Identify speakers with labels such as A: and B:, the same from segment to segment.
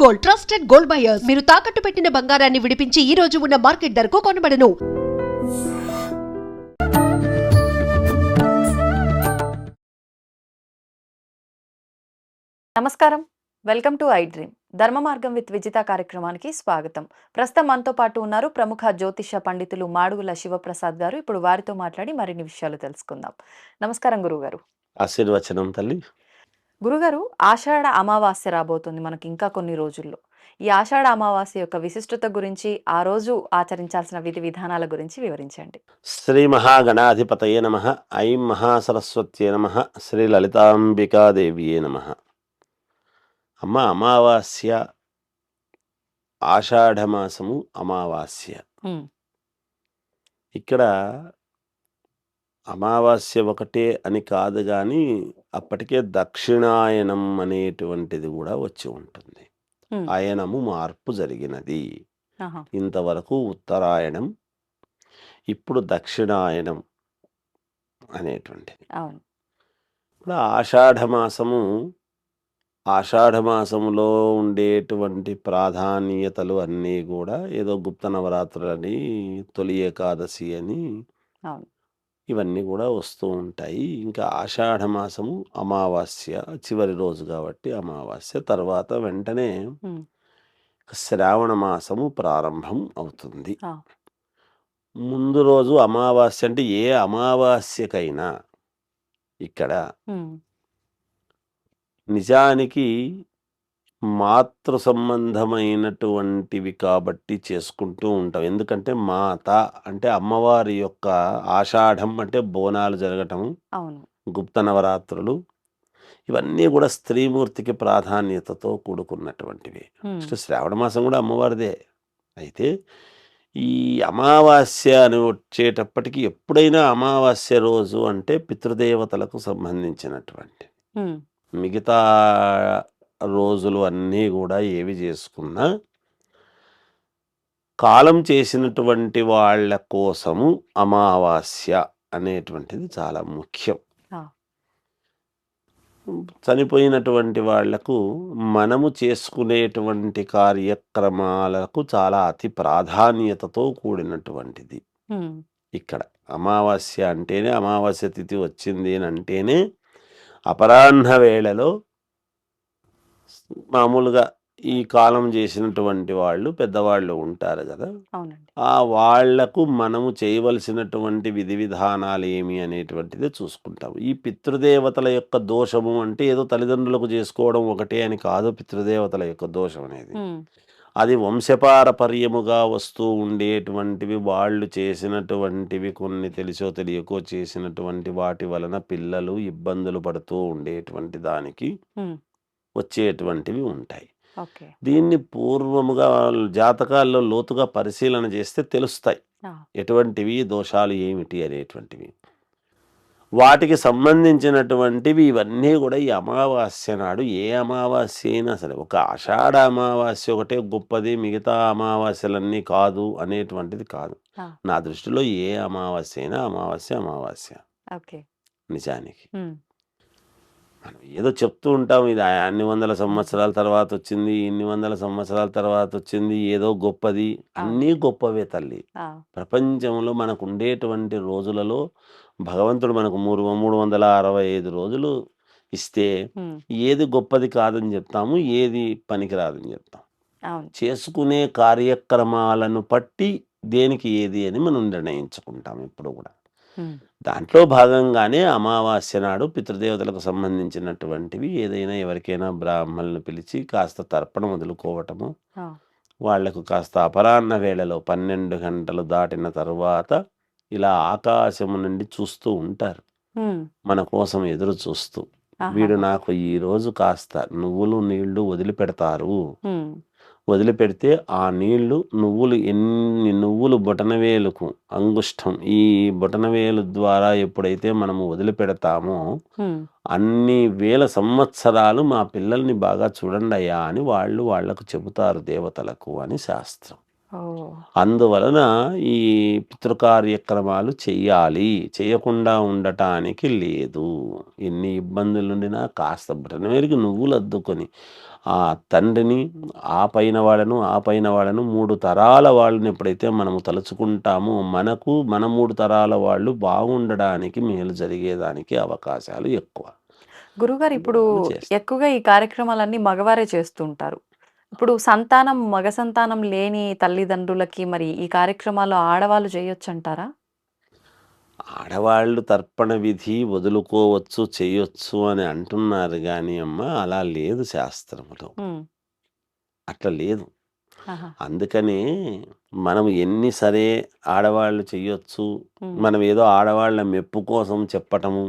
A: Gold, trusted gold buyers. మీరు తాకట్టు పెట్టిన బంగారాన్ని విడిపించి ఈ రోజు ఉన్న మార్కెట్ ధరకు కొనబడను.
B: నమస్కారం, వెల్కమ్ టు ఐ డ్రీమ్. ధర్మ మార్గం విత్ విజిత కార్యక్రమానికి స్వాగతం. ప్రస్తుతం మనతో పాటు ఉన్నారు ప్రముఖ జ్యోతిష పండితులు మాడుగుల శివప్రసాద్ గారు. ఇప్పుడు వారితో మాట్లాడి మరిన్ని విషయాలు తెలుసుకుందాం. నమస్కారం గురుగారు.
C: ఆశీర్వచనం తల్లి.
B: గురుగారు, ఆషాఢ అమావాస్య రాబోతుంది మనకి ఇంకా కొన్ని రోజుల్లో. ఈ ఆషాఢ అమావాస్య యొక్క విశిష్టత గురించి, ఆ రోజు ఆచరించాల్సిన విధి విధానాల గురించి వివరించండి.
C: శ్రీ మహాగణాధిపతయే నమః. ఐం మహాసరస్వత్యే నమః. శ్రీ లలితాంబికాదేవియే నమః. అమ్మ, అమావాస్య, ఆషాఢమాసము అమావాస్య. ఇక్కడ అమావాస్య ఒకటే అని కాదు కానీ అప్పటికే దక్షిణాయనం అనేటువంటిది కూడా వచ్చి ఉంటుంది. ఆయనము మార్పు జరిగినది. ఇంతవరకు ఉత్తరాయణం, ఇప్పుడు దక్షిణాయనం అనేటువంటిది. ఇప్పుడు ఆషాఢమాసములో ఉండేటువంటి ప్రాధాన్యతలు అన్నీ కూడా ఏదో గుప్త నవరాత్రులని, తొలి ఏకాదశి అని ఇవన్నీ కూడా వస్తూ ఉంటాయి. ఇంకా ఆషాఢమాసము అమావాస్య చివరి రోజు కాబట్టి అమావాస్య తర్వాత వెంటనే శ్రావణ మాసము ప్రారంభం అవుతుంది. ముందు రోజు అమావాస్య అంటే ఏ అమావాస్యకైనా ఇక్కడ నిజానికి మాతృ సంబంధమైనటువంటివి కాబట్టి చేసుకుంటూ ఉంటాం. ఎందుకంటే మాత అంటే అమ్మవారి యొక్క, ఆషాఢం అంటే బోనాలు జరగటం, గుప్త నవరాత్రులు, ఇవన్నీ కూడా స్త్రీమూర్తికి ప్రాధాన్యతతో కూడుకున్నటువంటివి. శ్రావణ మాసం కూడా అమ్మవారిదే. అయితే ఈ అమావాస్య అని వచ్చేటప్పటికి ఎప్పుడైనా అమావాస్య రోజు అంటే పితృదేవతలకు సంబంధించినటువంటి, మిగతా రోజులు అన్నీ కూడా ఏవి చేసుకున్నా కాలం చేసినటువంటి వాళ్ళ కోసము అమావాస్య అనేటువంటిది చాలా ముఖ్యం. చనిపోయినటువంటి వాళ్లకు మనము చేసుకునేటువంటి కార్యక్రమాలకు చాలా అతి ప్రాధాన్యతతో కూడినటువంటిది. ఇక్కడ అమావాస్య అంటేనే, అమావాస్య తిథి వచ్చింది అని అంటేనే అపరాహ్న వేళలో మామూలుగా ఈ కాలం చేసినటువంటి వాళ్ళు పెద్దవాళ్ళు ఉంటారు కదా, ఆ వాళ్లకు మనము చేయవలసినటువంటి విధి విధానాలు ఏమి అనేటువంటిది చూసుకుంటాము. ఈ పితృదేవతల యొక్క దోషము అంటే ఏదో తల్లిదండ్రులకు చేసుకోవడం ఒకటే అని కాదు. పితృదేవతల యొక్క దోషం అనేది అది వంశపారపర్యముగా వస్తూ ఉండేటువంటివి. వాళ్ళు చేసినటువంటివి కొన్ని తెలిసో తెలియకో చేసినటువంటి వాటి వలన పిల్లలు ఇబ్బందులు పడుతూ ఉండేటువంటి దానికి వచ్చేటువంటివి ఉంటాయి. దీన్ని పూర్వముగా జాతకాల్లో లోతుగా పరిశీలన చేస్తే తెలుస్తాయి ఎటువంటివి దోషాలు ఏమిటి అనేటువంటివి. వాటికి సంబంధించినటువంటివి ఇవన్నీ కూడా ఈ అమావాస్య నాడు, ఏ అమావాస్య అయినా సరే, ఒక ఆషాఢ అమావాస్య ఒకటే గొప్పది, మిగతా అమావాస్యలన్నీ కాదు అనేటువంటిది కాదు. నా దృష్టిలో ఏ అమావాస్య అయినా అమావాస్య నిజానికి మనం ఏదో చెప్తూ ఉంటాం, ఇది అన్ని వందల సంవత్సరాల తర్వాత వచ్చింది, ఇన్ని వందల సంవత్సరాల తర్వాత వచ్చింది, ఏదో గొప్పది. అన్నీ గొప్పవే తల్లి. ప్రపంచంలో మనకు ఉండేటువంటి రోజులలో భగవంతుడు మనకు 365 రోజులు ఇస్తే ఏది గొప్పది కాదని చెప్తాము, ఏది పనికిరాదని చెప్తాం. చేసుకునే కార్యక్రమాలను బట్టి దేనికి ఏది అని మనం నిర్ణయించుకుంటాం ఎప్పుడు కూడా. దాంట్లో భాగంగానే అమావాస్య నాడు పితృదేవతలకు సంబంధించినటువంటివి ఏదైనా, ఎవరికైనా బ్రాహ్మణులను పిలిచి కాస్త తర్పణం వదులుకోవటము, వాళ్లకు కాస్త అపరాహ్న వేళలో 12 గంటలు దాటిన తరువాత ఇలా ఆకాశము నుండి చూస్తూ ఉంటారు, మన కోసం ఎదురు చూస్తూ, వీడు నాకు ఈరోజు కాస్త నువ్వులు నీళ్లు వదిలిపెడతారు. వదిలిపెడితే ఆ నీళ్లు, ఎన్ని నువ్వులు బొటనవేలుకు అంగుష్టం, ఈ బొటనవేలు ద్వారా ఎప్పుడైతే మనము వదిలిపెడతామో అన్ని వేల సంవత్సరాలు మా పిల్లల్ని బాగా చూడండి అయ్యా అని వాళ్లకు చెబుతారు దేవతలకు అని శాస్త్రం. అందువలన ఈ పితృకార్యక్రమాలు చెయ్యాలి, చేయకుండా ఉండటానికి లేదు. ఎన్ని ఇబ్బందులుండినా కాస్త బొటనవేలుకి నువ్వులు అద్దుకొని ఆ తండ్రిని, ఆ పైన వాళ్ళను 3 తరాల వాళ్ళని ఎప్పుడైతే మనము తలుచుకుంటామో మనకు మన 3 తరాల వాళ్ళు బాగుండడానికి, మేలు జరిగేదానికి అవకాశాలు ఎక్కువ.
B: గురుగారు ఇప్పుడు
C: అందువలన చేస్తాం.
B: ఎక్కువగా ఈ కార్యక్రమాలన్నీ మగవారే చేస్తూ ఉంటారు. ఇప్పుడు మగ సంతానం లేని తల్లిదండ్రులకి మరి ఈ కార్యక్రమాలు ఆడవాళ్ళు చేయొచ్చంటారా?
C: ఆడవాళ్ళు తర్పణ విధి వదులుకోవచ్చు, చెయ్యొచ్చు అని అంటున్నారు గానీ అమ్మ అలా లేదు శాస్త్రములో.
B: హ్మ్.
C: అట్లా లేదు.
B: ఆహా!
C: అందుకనే మనం ఎన్ని సరే ఆడవాళ్ళు చెయ్యొచ్చు.
B: హ్మ్.
C: మనం ఏదో ఆడవాళ్ళ మెప్పు కోసం చెప్పటము,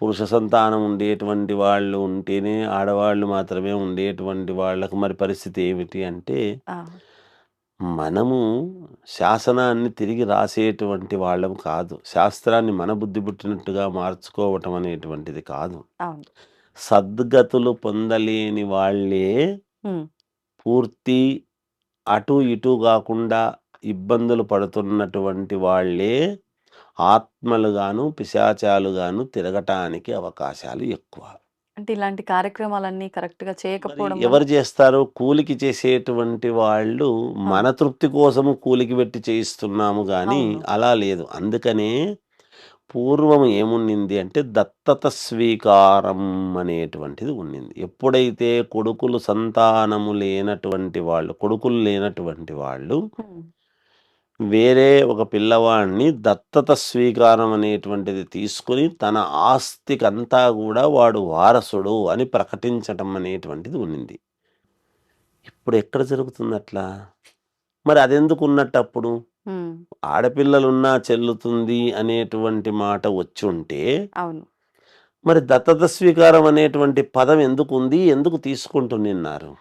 C: పురుష సంతానం ఉండేటువంటి వాళ్ళు ఉంటేనే ఆడవాళ్ళు మాత్రమే ఉండేటువంటి వాళ్ళకు మరి పరిస్థితి ఏమిటి అంటే,
B: ఆ!
C: మనము శాసనాన్ని తిరిగి రాసేటువంటి వాళ్ళం కాదు. శాస్త్రాన్ని మన బుద్ధి పుట్టినట్టుగా మార్చుకోవటం అనేటువంటిది కాదు.
B: అవును.
C: సద్గతులు పొందలేని వాళ్ళే
B: హ్మ్.
C: పూర్తి అటు ఇటు గాకుండా ఇబ్బందులు పడుతున్నటువంటి వాళ్ళే ఆత్మలుగాను, పిశాచాలుగాను తిరగటానికి అవకాశాలు ఎక్కువ.
B: అంటే ఇలాంటి కార్యక్రమాలన్నీ కరెక్ట్‌గా
C: మరి
B: చేయకపోవడం వల్ల
C: ఎవరు చేస్తారు? కూలికి చేసేటువంటి వాళ్ళు
B: ఆ!
C: మన తృప్తి కోసము కూలికి పెట్టి చేయిస్తున్నాము గానీ,
B: అవును.
C: అలా లేదు. అందుకనే పూర్వం ఏముండింది అంటే దత్తత స్వీకారం అనేటువంటిది ఉండింది. ఎప్పుడైతే కొడుకులు లేనటువంటి వాళ్ళు
B: హ్మ్.
C: వేరే ఒక పిల్లవాడిని దత్తత స్వీకారం అనేటువంటిది తీసుకొని తన ఆస్తికంతా గూడా వాడు వారసుడు అని ప్రకటించటం అనేటువంటిది ఉండింది. ఇప్పుడు ఎక్కడ జరుగుతుందట్లా? మరి అదెందుకున్నట్టప్పుడు?
B: హ్మ్.
C: ఆడపిల్లలున్నా చెల్లుతుంది అనేటువంటి మాట వచ్చుంటే,
B: అవును.
C: మరి దత్తత స్వీకారం అనేటువంటి పదం ఎందుకుంది? ఎందుకు తీసుకుంటున్నారు?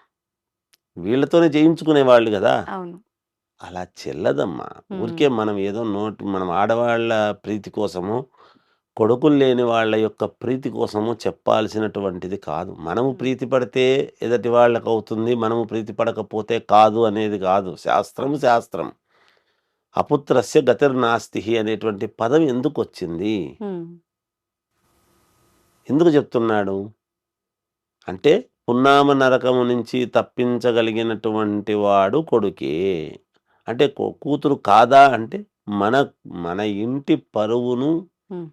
C: వీళ్ళతోనే చేయించుకునేవాళ్ళు గదా!
B: అవును.
C: అలా చెల్లదమ్మా.
B: హ్మ్.
C: ఊరికే మనం ఏదో మనం ఆడవాళ్ళ ప్రీతి కోసమో, కొడుకులు లేని వాళ్ళ యొక్క ప్రీతి కోసమో చెప్పాల్సినటువంటిది కాదు. మనము
B: హ్మ్.
C: ప్రీతి పడితే ఎదుటి వాళ్ళకవుతుంది. మనము ప్రీతి పడకపోతే కాదు అనేది గాదు. శాస్త్రము
B: అవును.
C: శాస్త్రం. అపుత్రస్య గతిర్నాస్తిహి అనేటువంటి పదం ఎందుకొచ్చింది?
B: హ్మ్.
C: ఎందుకు చెప్తున్నాడు? అంటే పున్నామ నరకము నుంచి తప్పించగలిగినటువంటి వాడు కొడుకే. అంటే కూతురు కాదా అంటే మన మన ఇంటి పరువును,
B: హ్మ్.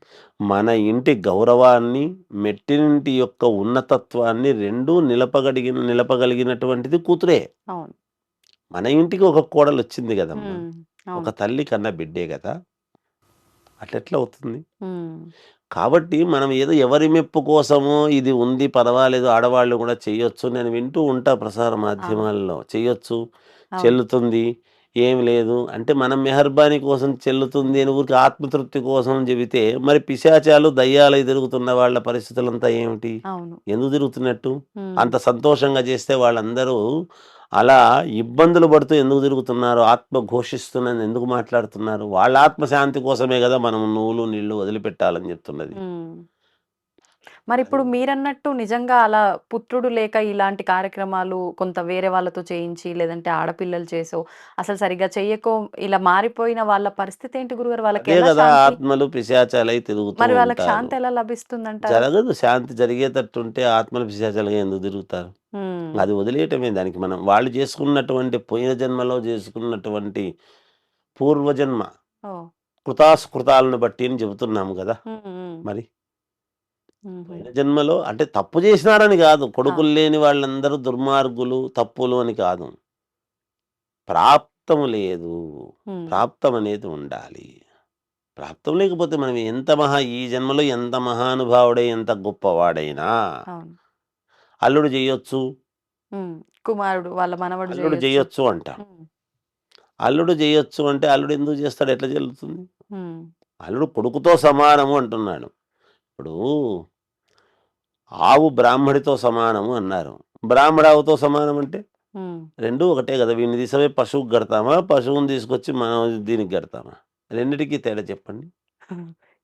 C: మన ఇంటి గౌరవాన్ని, మెట్టినింటి యొక్క ఉన్నతత్వాన్ని రెండూ నిలపగలిగినటువంటిది కూతురే.
B: అవును.
C: మన ఇంటికి ఒక కోడలొచ్చింది గదమ్మా!
B: హ్మ్.
C: ఒక
B: అవును.
C: తల్లి కన్న బిడ్డే గదా! అట్లెట్లా అవుతుంది?
B: హ్మ్.
C: కాబట్టి మనం ఏదో ఎవరి మెప్పు కోసమో ఇది ఉంది పర్వాలేదు ఆడవాళ్ళు కూడా చెయ్యొచ్చు. నేను వింటూ ఉంటా ప్రసార
B: అవును.
C: మాధ్యమాల్లో. చెయ్యొచ్చు,
B: అవును.
C: చెల్లుతుంది, ఏం లేదు. అంటే మనం మెహర్బానీ కోసం చెల్లుతుంది అని ఊరికే ఆత్మతృప్తి కోసం చెబితే మరి పిశాచాలు, దయ్యాలు తిరుగుతున్న వాళ్ళ పరిస్థితులంతా ఏమిటి?
B: అవును.
C: ఎందుకు తిరుగుతున్నట్టు?
B: హ్మ్.
C: అంత సంతోషంగా చేస్తే వాళ్ళందరూ అలా ఇబ్బందులు పడుతూ ఎందుకు తిరుగుతున్నారు? ఆత్మ ఘోషిస్తున్నదని ఎందుకు మాట్లాడుతున్నారు? వాళ్ళ ఆత్మ శాంతి కోసమే గదా! మనం నువ్వులు, నీళ్ళు వదిలిపెట్టాలని చెప్తున్నది.
B: హ్మ్. మరిప్పుడు
C: అది
B: మీరన్నట్టు నిజంగా అలా పుత్రుడు లేక ఇలాంటి కార్యక్రమాలు కొంత వేరే వాళ్ళతో చేయించి, లేదంటే ఆడపిల్లలు చేసో, అసలు సరిగ్గా చెయ్యకో ఇలా మారిపోయిన వాళ్ళ పరిస్థితేంటి గురుగారు?
C: అదే
B: వాళ్ళకెలా
C: గదా!
B: శాంతి?
C: ఆత్మలు పిశాచాలై తిరుగుతూ
B: మరి వాళ్ళకి
C: ఉంటారు.
B: శాంతి ఎలా లభిస్తుందంటారు?
C: జరగదు శాంతి జరిగేటట్టుంటే ఆత్మలు పిశాచాలుగా ఎందుకు తిరుగుతారు?
B: హ్మ్.
C: అది వదిలేయటమే దానికి మనం. వాళ్ళు చేసుకున్నటువంటి పోయిన జన్మలో చేసుకున్నటువంటి పూర్వజన్మ
B: ఓహ్!
C: కృతాసుకృతాలను బట్టి అని చెబుతున్నాము గదా!
B: హ్మ్. హ్మ్.
C: మరి.
B: హుహు.
C: పోయిన జన్మలో అంటే తప్పు చేసినారని గాదు.
B: అవును.
C: కొడుకులు లేని వాళ్ళందరూ దుర్మార్గులు, తప్పులు అని కాదు. ప్రాప్తం లేదు.
B: హ్మ్.
C: ప్రాప్తం అనేది ఉండాలి. ప్రాప్తం లేకపోతే మనం ఈ జన్మలో ఎంత మహానుభావుడై, ఎంత గొప్పవాడైనా
B: అవును.
C: అల్లుడు జెయ్యొచ్చు,
B: హ్మ్. కుమారుడు వాళ్ళ మనవడు
C: అల్లుడు
B: జేయొచ్చు.
C: జెయ్యొచ్చు అంటాం.
B: హ్మ్.
C: అల్లుడు జెయ్యొచ్చు అంటే అల్లుడు ఎందుకు జేస్తాడు? ఎట్లా చెల్లుతుంది?
B: హ్మ్.
C: అల్లుడు కొడుకుతో సమానము అంటున్నాడు. ఇప్పుడు ఆవు బ్రాహ్మడితో సమానము అన్నారు. బ్రాహ్మడావుతో సమానం అంటే?
B: హ్మ్.
C: రెండూ ఒకటే గదా! వీడిని తీసుకుపోయి పశువుకి గడతామా? పశువుని తీసుకొచ్చి మనం దీనికి గడతామా? రెండిటికి తేడా చెప్పండి.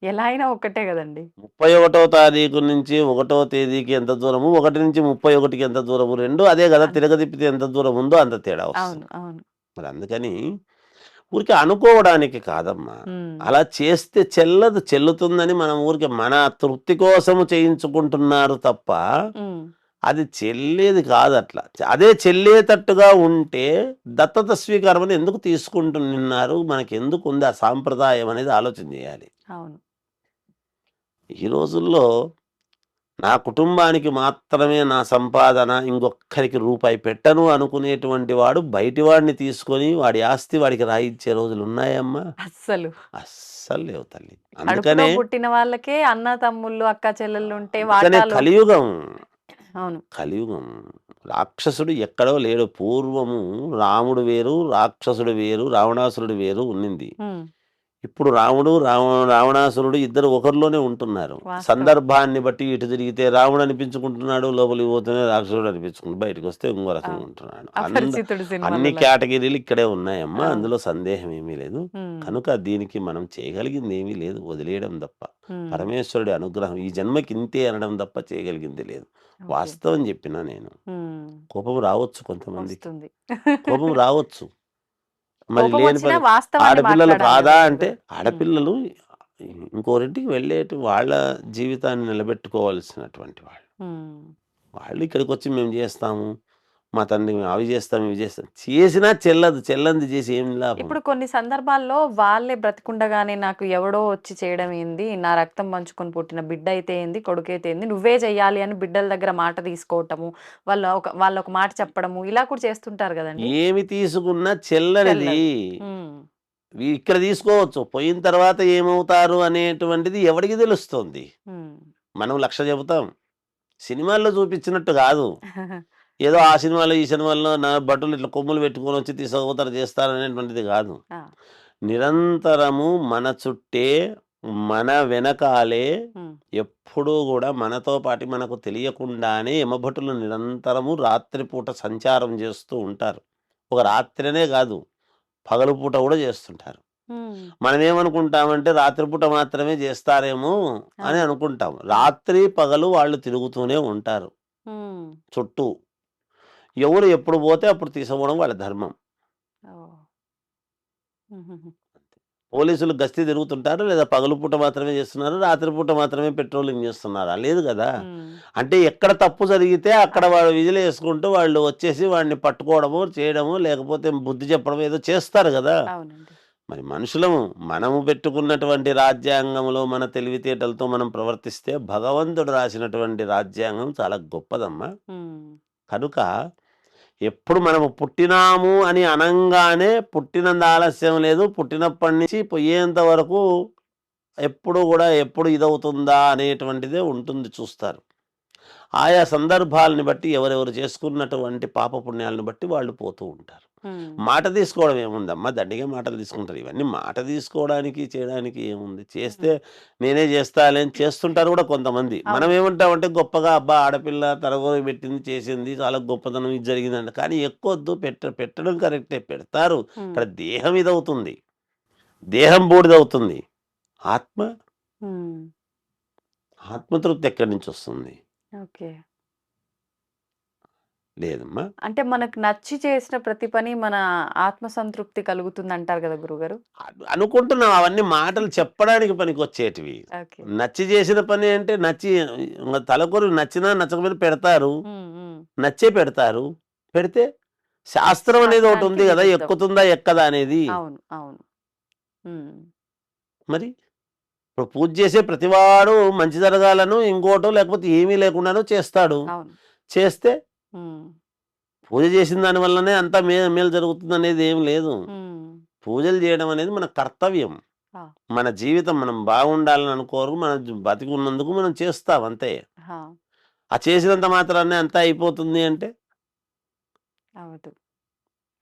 B: ఎలా అయినా ఒక్కటే గదండీ!
C: 31వ తారీఖు నుంచి 1వ తేదీకి ఎంత దూరము, 1 నుంచి 31కి ఎంత దూరము, రెండూ అదే గదా!
B: అంతే.
C: తిరగతిప్పితే ఎంత దూరం ఉందో అంత తేడా
B: అవును.
C: వస్తుంది.
B: అవును.
C: మరి అందుకని ఊరికే అనుకోవడానికి కాదమ్మా.
B: హ్మ్.
C: అలా చేస్తే చెల్లదు. చెల్లుతుందని మనం ఊరికే మన తృప్తి కోసము చేయించుకుంటున్నారు తప్ప,
B: హ్మ్.
C: అది చెల్లేది కాదు అట్లా. అదే చెల్లేటట్టుగా ఉంటే దత్తత స్వీకారం ఎందుకు తీసుకుంటున్నారు? మనకెందుకు ఉంది ఆ సాంప్రదాయం అనేది ఆలోచన చేయాలి.
B: అవును.
C: ఈ రోజుల్లో నా కుటుంబానికి మాత్రమే నా సంపాదన, ఇంకొక్కరికి రూపాయి పెట్టను అనుకునేటువంటి వాడు బయటి వాడిని తీసుకొని వాడి ఆస్తి వాడికి రాయిచ్చే రోజులు ఉన్నాయమ్మా?
B: అస్సలు.
C: అస్సలు లేవు తల్లి.
B: కడుపులో
C: అందుకనే
B: పుట్టిన వాళ్ళకే అన్న తమ్ముళ్ళు అక్క చెల్లెళ్ళు ఉంటే
C: అందుకనే
B: వాటాలు.
C: కలియుగం.
B: అవును.
C: కలియుగం. రాక్షసుడు ఎక్కడో లేడు. పూర్వము రాముడు వేరు, రాక్షసుడు వేరు, రావణాసురుడు వేరు ఉన్నింది.
B: ఉమ్,
C: ఇప్పుడు రాముడు, రావణాసురుడు ఇద్దరు ఒకరిలోనే ఉంటున్నారు.
B: వాస్తవం.
C: సందర్భాన్ని బట్టి ఇటు తిరిగితే రాముడు అనిపించుకుంటున్నాడు, లోపలికి పోతేనే రాక్షసుడు అనిపించుకుంటు, బయటకు వస్తే ఇంకో రకంగా ఉంటున్నాడు.
B: అపరిచితుడు
C: అన్ని
B: సినిమాలో.
C: కేటగిరీలు ఇక్కడే ఉన్నాయమ్మా.
B: అవును.
C: అందులో సందేహం ఏమీ లేదు.
B: ఉమ్,
C: కనుక దీనికి మనం చేయగలిగింది ఏమీ లేదు, వదిలేయడం తప్ప.
B: ఉమ్,
C: పరమేశ్వరుడి అనుగ్రహం ఈ జన్మకి ఇంతే అనడం తప్ప చేయగలిగింది లేదు.
B: ఓకే.
C: వాస్తవం చెప్పినా నేను.
B: ఉమ్,
C: కోపం రావచ్చు కొంతమందికి,
B: వస్తుంది.
C: కోపం రావచ్చు. మరి
B: కోపం
C: లేని
B: వచ్చినా
C: పని
B: వాస్తవాన్ని
C: ఆడపిల్లలు
B: మాట్లాడాలి
C: కాదా
B: కదా
C: అంటే,
B: గురుగారు.
C: ఆడపిల్లలు ఇంకోరింటికి వెళ్ళేటి వాళ్ళ జీవితాన్ని నిలబెట్టుకోవాల్సినటువంటి వాళ్ళు.
B: ఉమ్.
C: వాళ్ళు ఇక్కడికి వచ్చి మేము చేస్తాము, మా తండ్రి మేము అవి చేస్తాం ఇవి చేస్తాం, చేసినా చెల్లదు. చెల్లంది చేసి ఏం లాభం?
B: ఇప్పుడు కొన్ని సందర్భాల్లో వాళ్ళే బ్రతికుండగానే నాకు ఎవడో వచ్చి చేయడం ఏంది, నా రక్తం పంచుకొని పుట్టిన బిడ్డ అయితే ఏంది, కొడుకైతే ఏంది, నువ్వే చెయ్యాలి అని బిడ్డల దగ్గర మాట తీసుకోవటము, వాళ్ళ ఒక మాట చెప్పడము, ఇలా కూడా చేస్తుంటారు కదండి.
C: ఏమి తీసుకున్నా చెల్లనిది.
B: చెల్లదు. ఉమ్,
C: ఇక్కడ తీసుకోవచ్చు, పోయిన తర్వాత ఏమవుతారు అనేటువంటిది ఎవడికి తెలుస్తుంది?
B: ఉమ్.
C: మనం 1,00,000 చెబుతాం, సినిమాల్లో చూపించినట్టు కాదు. ఏదో ఆ సినిమాలో ఈ సినిమాల్లో నా బట్టలు ఇట్లా కొమ్ములు పెట్టుకొని వచ్చి తీసుకుపోతారు చేస్తారు అనేటువంటిది కాదు.
B: ఆ,
C: నిరంతరము మన చుట్టే, మన వెనకాలే
B: ఉమ్,
C: ఎప్పుడూ కూడా మనతో పాటు మనకు తెలియకుండానే యమభటులు నిరంతరము రాత్రిపూట సంచారం చేస్తూ ఉంటారు. ఒక రాత్రినే కాదు, పగలుపూట కూడా చేస్తుంటారు.
B: ఉమ్.
C: మనం ఏమనుకుంటామంటే రాత్రిపూట మాత్రమే చేస్తారేమో అని
B: అవును.
C: అనుకుంటాం. రాత్రి పగలు వాళ్ళు తిరుగుతూనే ఉంటారు
B: ఉమ్.
C: చుట్టూ. ఎవరు ఎప్పుడు పోతే అప్పుడు తీసుకోవడం వాళ్ళ ధర్మం.
B: ఓ. ఉహుహు.
C: పోలీసులు గస్తీ తిరుగుతుంటారు, లేదా పగలుపూట మాత్రమే చేస్తున్నారు, రాత్రిపూట మాత్రమే పెట్రోలింగ్ చేస్తున్నారా? లేదు కదా.
B: ఉమ్.
C: అంటే ఎక్కడ తప్పు జరిగితే అక్కడ వాళ్ళు విధులు వేసుకుంటూ వాళ్ళు వచ్చేసి వాడిని పట్టుకోవడము, చేయడము, లేకపోతే బుద్ధి చెప్పడం ఏదో చేస్తారు కదా.
B: అవునండి.
C: మరి మనుషులము, మనము పెట్టుకున్నటువంటి రాజ్యాంగంలో మన తెలివితేటలతో మనం ప్రవర్తిస్తే భగవంతుడు రాసినటువంటి రాజ్యాంగం చాలా గొప్పదమ్మా.
B: ఉమ్.
C: కనుక ఎప్పుడు మనము పుట్టినాము అని అనంగానే పుట్టినంత ఆలస్యం లేదు, పుట్టినప్పటి నుంచి పోయేంత వరకు ఎప్పుడు కూడా ఎప్పుడు ఇదవుతుందా అనేటువంటిదే ఉంటుంది, చూస్తారు. ఆయా సందర్భాలని బట్టి ఎవరెవరు చేసుకున్నటువంటి పాపపుణ్యాలను బట్టి వాళ్ళు పోతూ ఉంటారు.
B: ఉమ్.
C: మాట తీసుకోవడం ఏముందమ్మా? దండిగా మాటలు తీసుకుంటారు. ఇవన్నీ మాట తీసుకోవడానికి చేయడానికి ఏముంది? చేస్తే నేనే చేస్తాలే అని చేస్తుంటారు కూడా కొంతమంది. మనం
B: అవును.
C: ఏమంటామంటే గొప్పగా అబ్బా ఆడపిల్ల తరగతి పెట్టింది, చేసింది, చాలా గొప్పతనం ఇది జరిగిందంట. కానీ ఎక్కువద్దు, పెట్టడం కరెక్టే, పెడతారు.
B: ఉమ్.
C: ఇక్కడ దేహం ఇదవుతుంది, దేహం బూడిదవుతుంది. ఆత్మ,
B: ఉమ్.
C: ఆత్మతృప్తి ఎక్కడి నుంచి వస్తుంది?
B: ఓకే.
C: లేదమ్మా.
B: అంటే మనకు నచ్చి చేసిన ప్రతి పని మన ఆత్మసంతృప్తి కలుగుతుంది అంటారు కదా గురుగారు.
C: అనుకుంటున్నాం అవన్నీ మాటలు చెప్పడానికి పనికొచ్చేటివి.
B: ఓకే.
C: నచ్చి చేసిన పని అంటే నచ్చి తలకొరు నచ్చినా నచ్చకపోయినా పెడతారు,
B: ఉమ్, ఉమ్.
C: నచ్చే పెడతారు. పెడితే శాస్త్రం అనేది ఒకటి ఉంది
B: శాస్త్రానికి
C: కదా,
B: విరుద్ధం.
C: ఎక్కుతుందా ఎక్కదా అనేది.
B: అవును, అవును. ఉమ్.
C: మరి ఇప్పుడు పూజ చేసే ప్రతివాడు మంచి జరగాలను ఇంకోటో లేకపోతే ఏమీ లేకుండానో చేస్తాడు.
B: అవును.
C: చేస్తే
B: ఉమ్.
C: పూజ చేసిన దాని వల్లనే అంతా మేలు జరుగుతుంది అనేది ఏం లేదు.
B: ఉమ్.
C: పూజలు చేయడం అనేది మన కర్తవ్యం.
B: ఆ.
C: మన జీవితం మనం బాగుండాలని అనుకోరు, మన బతికి ఉన్నందుకు మనం చేస్తాం అంతే.
B: హా.
C: ఆ చేసినంత మాత్రాన్ని అంతా అయిపోతుంది అంటే
B: అవదు.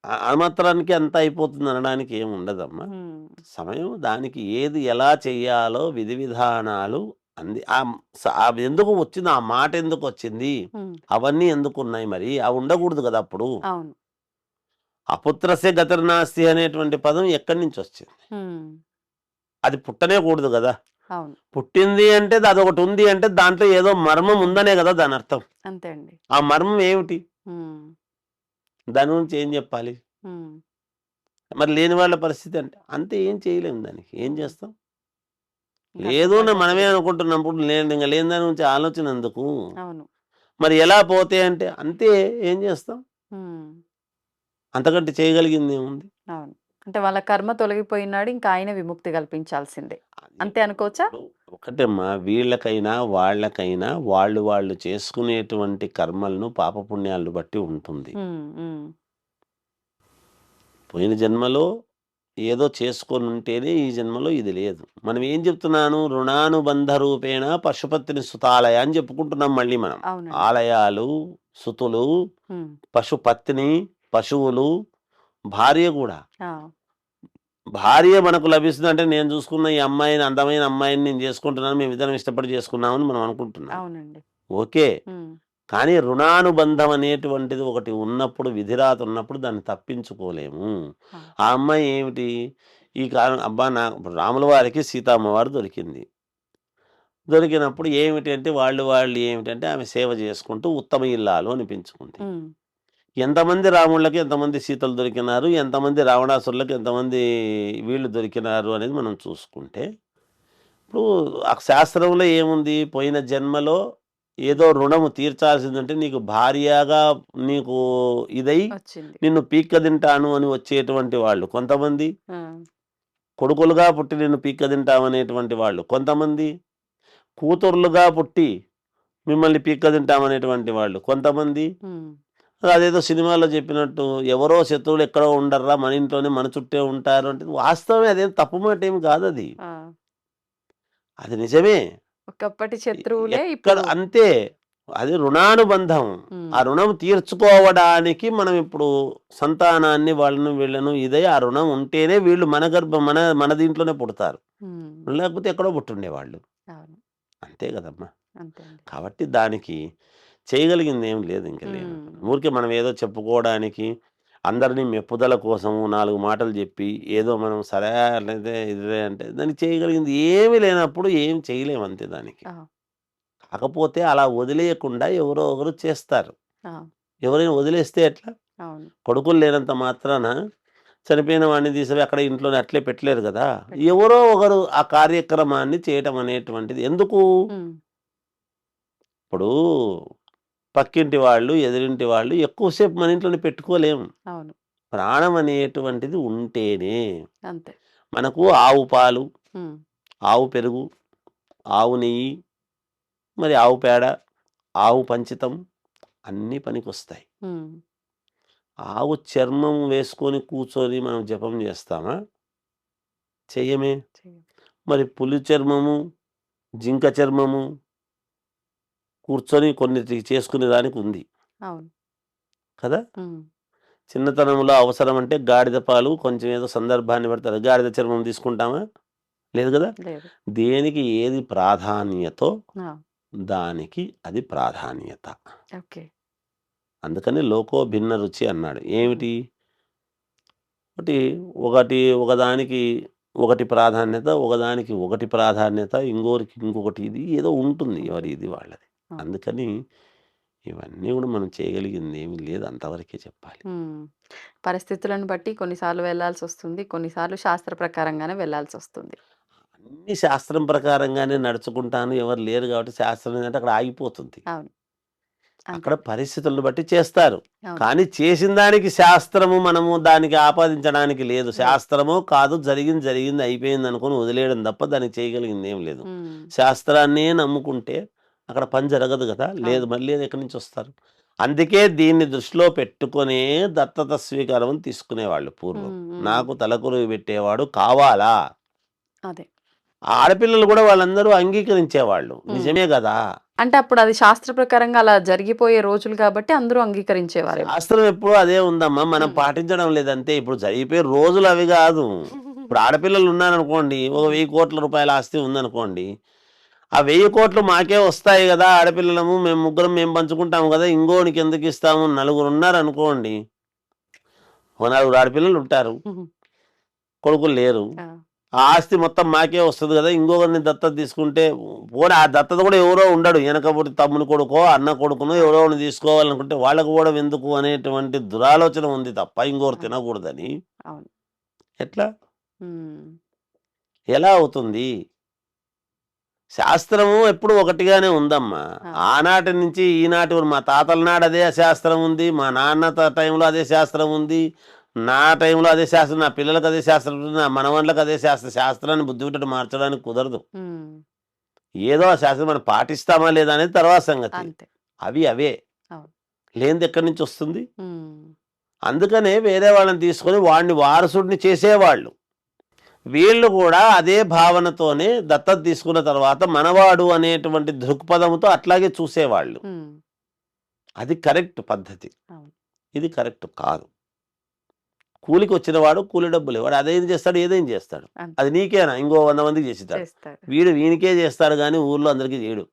C: ఆ మాత్రానికి అంతా అయిపోతుంది అనడానికి ఏమి ఉండదమ్మా.
B: ఉమ్.
C: సమయం దానికి ఏది ఎలా చెయ్యాలో విధి విధానాలు అంది. ఎందుకు వచ్చింది ఆ మాట, ఎందుకు వచ్చింది,
B: ఉమ్.
C: అవన్నీ ఎందుకు ఉన్నాయి? మరి అవి ఉండకూడదు కదా. అప్పుడు
B: అవును.
C: అపుత్రస్య గతిర్నాస్తి అనేటువంటి పదం ఎక్కడి నుంచి వచ్చింది?
B: ఉమ్.
C: అది పుట్టనే కూడదు కదా.
B: అవును.
C: పుట్టింది అంటే అదొకటి ఉంది అంటే దాంట్లో ఏదో మర్మం ఉందనే కదా దాని అర్థం.
B: అంతే అండి.
C: ఆ మర్మం ఏమిటి?
B: ఉమ్.
C: దాని గురించి ఏం చెప్పాలి?
B: ఉమ్.
C: మరి లేని వాళ్ళ పరిస్థితి అంటే అంతే, ఏం చేయలేము. దానికి ఏం చేస్తాం?
B: ఇంకా
C: లేదు
B: తప్పదు
C: మనమే
B: తప్పదు.
C: అనుకుంటున్నప్పుడు ఇంకా లేని దాని గురించి ఆలోచన ఎందుకు?
B: అవును.
C: మరి ఎలా పోతే అంటే అంతే, ఏం చేస్తాం?
B: ఉమ్,
C: అంతకంటే చేయగలిగింది ఏముంది?
B: అవును. అంటే వాళ్ళ కర్మ తొలగిపోయినాడు, ఇంకా ఆయన విముక్తి కల్పించాల్సిందే.
C: అది
B: అంతే అనుకోవచ్చా?
C: ఇప్పుడు ఒకటేమ్మా, వీళ్ళకైనా వాళ్ళకైనా వాళ్ళు వాళ్ళు చేసుకునేటువంటి కర్మలను పాపపుణ్యాలను బట్టి ఉంటుంది.
B: ఉమ్, ఉమ్,
C: పోయిన జన్మలో ఏదో చేసుకొని ఉంటేనే ఈ జన్మలో ఇది లేదు. మనం ఏం చెప్తున్నాను? రుణానుబంధ రూపేణ పశుపతిని సుతాలయ అని చెప్పుకుంటున్నాం మళ్ళీ మనం.
B: అవునండి.
C: ఆలయాలు, సుతులు,
B: ఉమ్,
C: పశుపత్ని, పశువులు, భార్య కూడా.
B: ఆ,
C: భార్య మనకు లభిస్తుందంటే నేను చూసుకున్న ఈ అమ్మాయిని, అందమైన అమ్మాయిని నేను చేసుకుంటున్నాను, మేమిద్దరం ఇష్టపడి చేసుకున్నామని మనం అనుకుంటున్నాం.
B: అవునండి.
C: ఓకే.
B: ఉమ్,
C: కానీ రుణానుబంధం అనేటువంటిది ఒకటి ఉన్నప్పుడు, విధిరాత ఉన్నప్పుడు దాన్ని తప్పించుకోలేము.
B: ఆ,
C: ఆ అమ్మాయి ఏమిటి? ఈ కాలం అబ్బా! ఇప్పుడు రాముల వారికి సీతమ్మవారు దొరికింది. దొరికినప్పుడు ఏమిటి అంటే వాళ్ళు ఏమిటంటే ఆమె సేవ చేసుకుంటూ ఉత్తమ ఇల్లాలు అనిపించుకుంది.
B: ఉమ్,
C: ఎంతమంది రాముళ్ళకి ఎంతమంది సీతలు దొరికినారు, ఎంతమంది రావణాసురులకు ఎంతమంది వీళ్ళు దొరికినారు అనేది మనం చూసుకుంటే, ఇప్పుడు ఆ శాస్త్రంలో ఏముంది? పోయిన జన్మలో ఏదో రుణము తీర్చాల్సిందంటే నీకు భార్యగా నీకు ఇదై
B: వచ్చింది.
C: నిన్ను పీక్క తింటాను అని వచ్చేటువంటి వాళ్ళు కొంతమంది,
B: ఆ,
C: కొడుకులుగా పుట్టి నిన్ను పీక్క తింటామనేటువంటి వాళ్ళు కొంతమంది, కూతుర్లుగా పుట్టి మిమ్మల్ని పీక్క తింటామనేటువంటి వాళ్ళు కొంతమంది.
B: ఉమ్,
C: అదేదో సినిమాలో చెప్పినట్టు ఎవరో శత్రువులు ఎక్కడో ఉండర్రా, మన ఇంట్లోనే మన చుట్టే ఉంటారు అంటే వాస్తవమే, అదేం తప్పు మాట ఏమి కాదు అది.
B: ఆ,
C: అది నిజమే.
B: ఒకప్పటి శత్రువులే
C: ఎక్కడ
B: ఇప్పుడు.
C: అంతే. అది రుణానుబంధం.
B: ఉమ్,
C: ఆ రుణం తీర్చుకోవడానికి మనం ఇప్పుడు సంతానాన్ని వాళ్ళను వీళ్ళను ఇదై ఆ రుణం ఉంటేనే వీళ్ళు మన దీంట్లోనే పుడతారు.
B: ఉమ్,
C: లేకపోతే ఎక్కడో పుట్టుండేవాళ్ళు.
B: అవును.
C: అంతే కదమ్మా!
B: అంతే అండి.
C: కాబట్టి దానికి చేయగలిగింది ఏం లేదు ఇంక లేదు.
B: ఉమ్,
C: ఊరికే మనం ఏదో చెప్పుకోవడానికి, అందరిని మెప్పుదల కోసము 4 మాటలు చెప్పి, ఏదో మనం సరే లేదే ఇదిలే అంటే దానికి చేయగలిగింది ఏమీ లేనప్పుడు ఏం చేయలేము అంతే దానికి.
B: ఆ,
C: కాకపోతే అలా వదిలేయకుండా ఎవరో ఒకరు చేస్తారు.
B: ఆ,
C: ఎవరైనా వదిలేస్తే ఎట్లా?
B: అవును.
C: కొడుకులు లేనంత మాత్రాన చనిపోయిన వాడిని తీసుకుపోయి అక్కడ ఇంట్లోనే అట్లే పెట్టలేరు గదా!
B: పెట్టారు.
C: ఎవరో ఒకరు ఆ కార్యక్రమాన్ని చేయటం అనేటువంటిది ఎందుకు?
B: ఉమ్,
C: ఇప్పుడు పక్కింటి వాళ్ళు, ఎదురింటి వాళ్ళు ఎక్కువ సేపు మన ఇంట్లోనే పెట్టుకోలేము.
B: అవును.
C: ప్రాణం అనేటువంటిది ఉంటేనే
B: అంతే.
C: మనకు ఆవు పాలు,
B: ఉమ్,
C: ఆవు పెరుగు, ఆవు నెయ్యి, మరి ఆవు పేడ, ఆవు పంచితం అన్నీ పనికొస్తాయి.
B: ఉమ్,
C: ఆవు చర్మం వేసుకొని కూర్చొని మనం జపం చేస్తామా? చెయ్యమే.
B: చెయ్యం.
C: మరి పులి చర్మము, జింక చర్మము కూర్చొని కొన్నిటి చేసుకునే దానికి ఉంది
B: అవును.
C: కదా!
B: ఉమ్,
C: చిన్నతనంలో అవసరం అంటే గాడిద పాలు కొంచెం ఏదో సందర్భాన్ని బట్టి అది గాడిద చర్మం తీసుకుంటామా? లేదు గదా!
B: లేదు.
C: దేనికి ఏది ప్రాధాన్యతో
B: ఆ,
C: దానికి అది ప్రాధాన్యత.
B: ఓకే.
C: అందుకని లోకో భిన్న రుచి అన్నాడు.
B: ఉమ్,
C: ఏమిటి? ఒకటి ఒకదానికి ఒకటి ప్రాధాన్యత, ఒకదానికి ఒకటి ప్రాధాన్యత, ఇంకోరికి ఇంకొకటి ఇది ఏదో ఉంటుంది. ఎవరి
B: ఉంటుంది.
C: ఇది వాళ్ళది.
B: ఆ,
C: అందుకని ఇవన్నీ గూడా మనం చేయగలిగింది ఏమీ లేదు. అంతవరకే చెప్పాలి.
B: ఉమ్. పరిస్థితులను బట్టి కొన్నిసార్లు వెళ్ళాల్సొస్తుంది. కొన్నిసార్లు శాస్త్ర ప్రకారంగానే వెళ్ళాల్సొస్తుంది.
C: అన్నీ శాస్త్రం ప్రకారంగానే నడుచుకుంటాను. ఎవరు లేరు కాబట్టి శాస్త్రం ఏందంటే అక్కడ ఆగిపోతుంది.
B: అవును. అంతే.
C: అక్కడ పరిస్థితులను బట్టి చేస్తారు.
B: అవును.
C: కానీ చేసిన దానికి శాస్త్రము మనము దానికి ఆపాదించడానికి లేదు.
B: లేదు.
C: శాస్త్రమో కాదు, జరిగింది జరిగింది అయిపోయింది అనుకుని వదిలేయడం తప్ప దానికి చేయగలిగింది ఏం లేదు.
B: ఉమ్,
C: శాస్త్రాన్నే నమ్ముకుంటే అక్కడ పని జరగదు కదా! లేదు,
B: అవును.
C: మళ్ళీ ఎక్కడి నుంచి వస్తారు? అందుకే దీన్ని దృష్టిలో పెట్టుకునే దత్తత స్వీకారం తీసుకునేవాళ్ళు పూర్వం.
B: ఉమ్, ఉమ్,
C: నాకు తలకొరువు పెట్టేవాడు కావాలా?
B: అదే.
C: ఆడపిల్లలు కూడా వాళ్ళందరూ అంగీకరించేవాళ్ళు.
B: ఉమ్.
C: నిజమే గదా!
B: అంటే అప్పుడు అది శాస్త్ర ప్రకారంగా అలా జరిగిపోయే రోజులు కాబట్టి అందరూ అంగీకరించేవారేమో.
C: శాస్త్రం ఎప్పుడూ అదే ఉందమ్మా. మనం
B: ఉమ్.
C: పాటించడం లేదంతే. ఇప్పుడు జరిగిపోయే రోజులు అవి గాదు. ఇప్పుడు ఆడపిల్లలు ఉన్నారనుకోండి, ఒక 1000 కోట్ల ఆస్తి ఉందనుకోండి. ఆ 1000 కోట్లు మాకే వస్తాయి గదా! ఆడపిల్లలము మేము ముగ్గురం మేము పంచుకుంటాము గదా! ఇంగోనికి ఎందుకు ఇస్తాము? నలుగురున్నారనుకోండి. ఓ నలుగురు ఆడపిల్లలుంటారు.
B: ఉహు.
C: కొడుకులు లేరు.
B: ఆ,
C: ఆ ఆస్తి మొత్తం మాకే వస్తది గదా! ఇంకొకరిని దత్తత తీసుకుంటే పోనీ ఆ దత్తత గూడా ఎవరో ఉండడు. ఎనకబోటి తమ్ముని కొడుకో, అన్న కొడుకునో ఎవరో ఒకడిని తీసుకోవాలనుకుంటే వాళ్ళకి పోవడం ఎందుకు అనేటువంటి దురాలోచన ఉంది తప్ప ఇంకొకరు
B: ఆ,
C: తినకూడదని.
B: అవును.
C: ఎట్లా?
B: ఉమ్,
C: ఎలా అవుతుంది? శాస్త్రము ఎప్పుడు ఒకటిగానే ఉందమ్మా. ఆనాటి నుంచి ఈనాటి వరకు మా తాతల నాడు అదే శాస్త్రం ఉంది, మా నాన్న టైంలో అదే శాస్త్రం ఉంది, నా టైంలో అదే శాస్త్రం, నా పిల్లలకు అదే శాస్త్రం ఉంది, నా మనవన్లకు అదే శాస్త్రం. శాస్త్రాన్ని బుద్ధి విట్టడం మార్చడానికి కుదరదు. ఏదో ఆ శాస్త్రం మనం పాటిస్తామా లేదా అనేది తర్వాత సంగతి.
B: అంతే.
C: అవి అవే,
B: అవును.
C: లేనిది ఎక్కడి నుంచి వస్తుంది? అందుకనే వేరే వాళ్ళని తీసుకొని వాడిని వారసుడిని చేసేవాళ్ళు. వీళ్ళు కూడా అదే భావనతోనే దత్తత తీసుకున్న తర్వాత మనవాడు అనేటువంటి దృక్పథంతో అట్లాగే చూసేవాళ్ళు. అది కరెక్ట్ పద్ధతి.
B: అవును.
C: ఇది కరెక్ట్ కాదు. కూలికి వచ్చిన వాడు కూలి డబ్బులు వాడు అదేం చేస్తాడు, ఏదేం చేస్తాడు.
B: అంతే.
C: అది నీకేనా, ఇంకో 100 మందికి చేస్తాడు.
B: చేస్తారు.
C: వీడు వీనికే చేస్తాడు కానీ ఊర్లో అందరికీ చేయడు.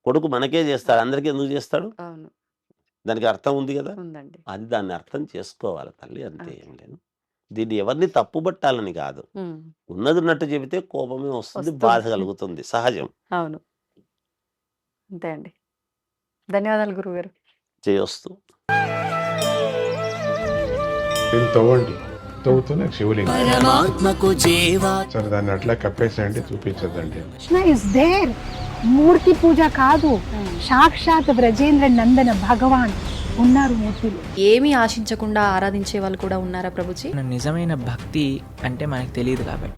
C: కొడుకు మనకే చేస్తాడు, అందరికీ ఎందుకు చేస్తాడు?
B: అవును.
C: దానికి అర్థం ఉంది కదా.
B: ఉందండి.
C: అది దాన్ని అర్థం చేసుకోవాలి తల్లి, అంతే. ఏం లేదు. దీన్ని ఎవరిని తప్పుబట్టాలని కాదు. ఉన్నది ఉన్నట్టు చెబితే కోపమే వస్తుంది, బాధ కలుగుతుంది, సహజం.
B: అవును. అంతే అండి. ధన్యవాదాలు గురుగారు.
C: చేయొస్తూ
D: దీన్ని తవ్వండి, తవ్వుతూనే శివలింగం.
E: పరమాత్మకు జీవా
D: సరే దాన్ని అట్లా కప్పేసేయండి, చూపించదండి.
F: Krishna is there. మూర్తి పూజ కాదు, సాక్షాత్ బ్రజేంద్ర నందన భగవాన్ ఉన్నారు మూర్తిలో.
G: ఏమీ ఆశించకుండా ఆరాధించే వాళ్ళు కూడా ఉన్నారా ప్రభుజీ?
E: నిజమైన భక్తి అంటే మనకు తెలియదు కాబట్టి